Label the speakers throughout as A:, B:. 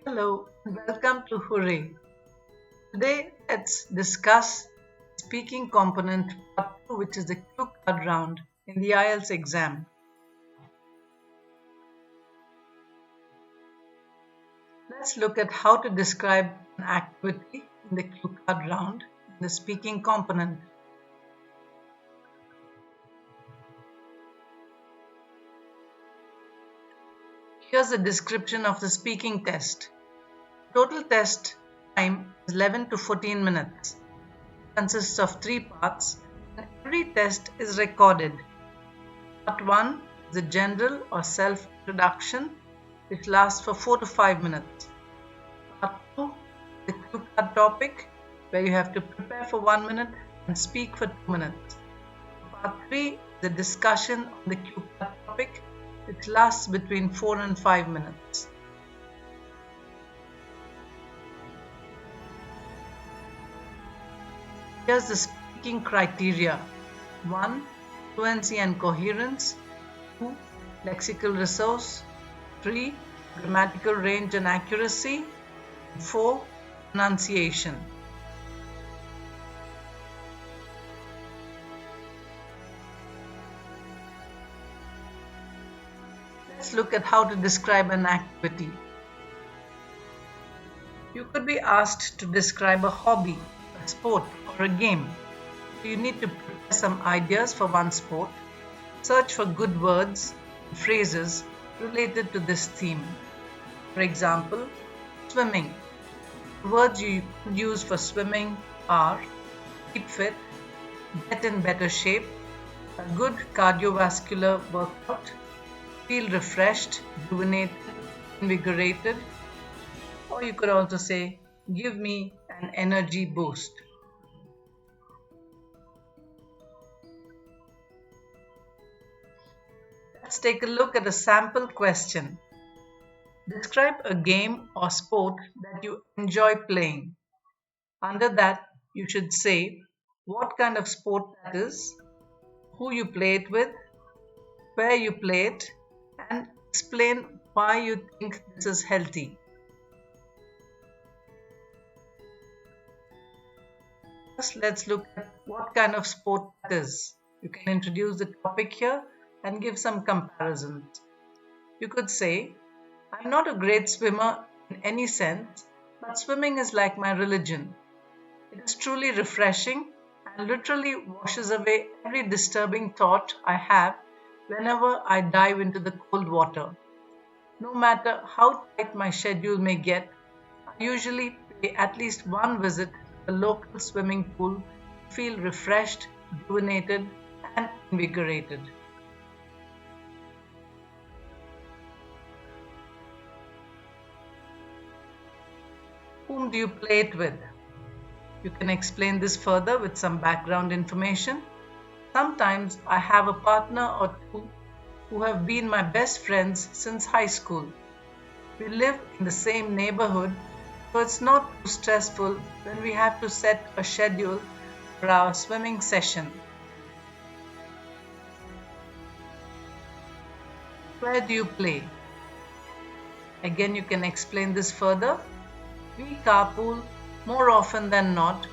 A: Hello and welcome to Hooray. Today let's discuss speaking component part 2, which is the cue card round in the IELTS exam. Let's look at how to describe an activity in the cue card round in the speaking component. Here's a description of the speaking test. Total test time is 11 to 14 minutes. It consists of 3 parts and every test is recorded. Part 1 is the general or self-introduction, which lasts for 4 to 5 minutes. Part 2 is the cue card topic, where you have to prepare for 1 minute and speak for 2 minutes. Part 3 is the discussion on the cue card topic, which lasts between 4 and 5 minutes. Here's the speaking criteria. 1. Fluency and coherence. 2. Lexical resource. 3. Grammatical range and accuracy. 4. Pronunciation. Let's look at how to describe an activity. You could be asked to describe a hobby, a sport, or a game. You need to prepare some ideas for one sport. Search for good words and phrases related to this theme. For example, swimming. The words you could use for swimming are keep fit, get in better shape, a good cardiovascular workout, feel refreshed, rejuvenated, invigorated, or you could also say, give me an energy boost. Let's take a look at a sample question. Describe a game or sport that you enjoy playing. Under that, you should say what kind of sport that is, who you play it with, where you play it, and explain why you think this is healthy. First, let's look at what kind of sport that is. You can introduce the topic here and give some comparisons. You could say, I'm not a great swimmer in any sense, but swimming is like my religion. It is truly refreshing and literally washes away every disturbing thought I have whenever I dive into the cold water. No matter how tight my schedule may get, I usually pay at least one visit to the local swimming pool to feel refreshed, rejuvenated, and invigorated. Whom do you play it with? You can explain this further with some background information. Sometimes I have a partner or two who have been my best friends since high school. We live in the same neighborhood, so it's not too stressful when we have to set a schedule for our swimming session. Where do you play? Again, you can explain this further. We carpool more often than not,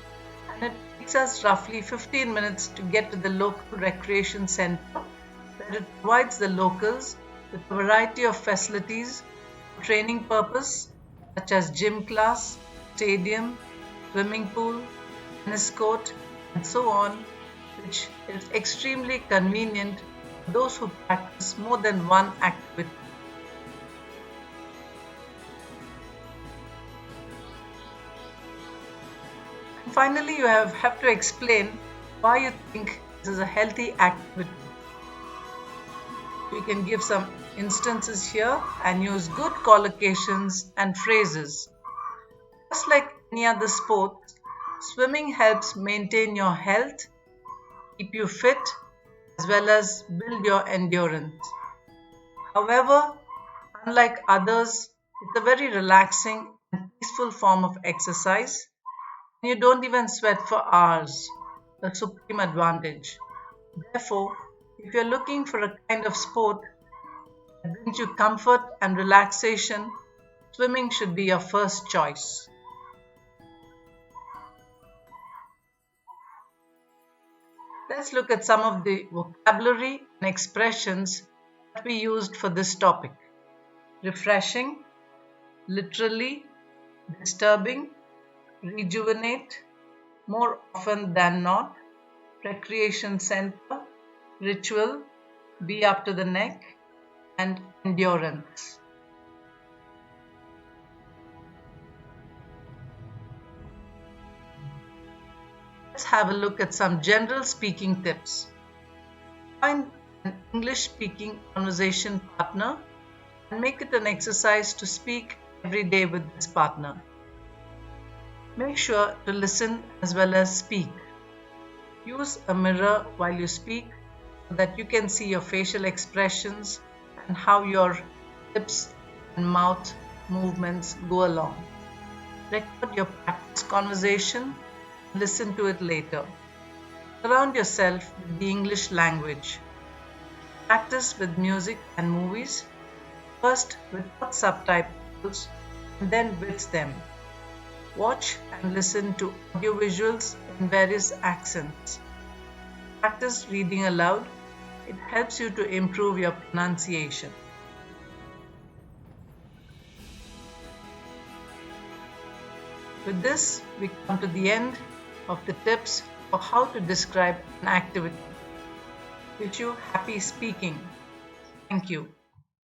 A: and it takes us roughly 15 minutes to get to the local recreation center, where it provides the locals with a variety of facilities for training purpose, such as gym class, stadium, swimming pool, tennis court, and so on, which is extremely convenient for those who practice more than one activity. Finally, you have to explain why you think this is a healthy activity. You can give some instances here and use good collocations and phrases. Just like any other sport, swimming helps maintain your health, keep you fit, as well as build your endurance. However, unlike others, it's a very relaxing and peaceful form of exercise. You don't even sweat for hours, a supreme advantage. Therefore, if you're looking for a kind of sport that brings you comfort and relaxation, swimming should be your first choice. Let's look at some of the vocabulary and expressions that we used for this topic. Refreshing, literally, disturbing, rejuvenate, more often than not, recreation center, ritual, be up to the neck, and endurance. Let's have a look at some general speaking tips. Find an English speaking conversation partner and make it an exercise to speak every day with this partner. Make sure to listen as well as speak. Use a mirror while you speak so that you can see your facial expressions and how your lips and mouth movements go along. Record your practice conversation, listen to it later. Surround yourself with the English language. Practice with music and movies, first without subtitles and then with them. Watch and listen to audiovisuals in various accents. Practice reading aloud. It helps you to improve your pronunciation. With this, we come to the end of the tips for how to describe an activity. Wish you happy speaking. Thank you.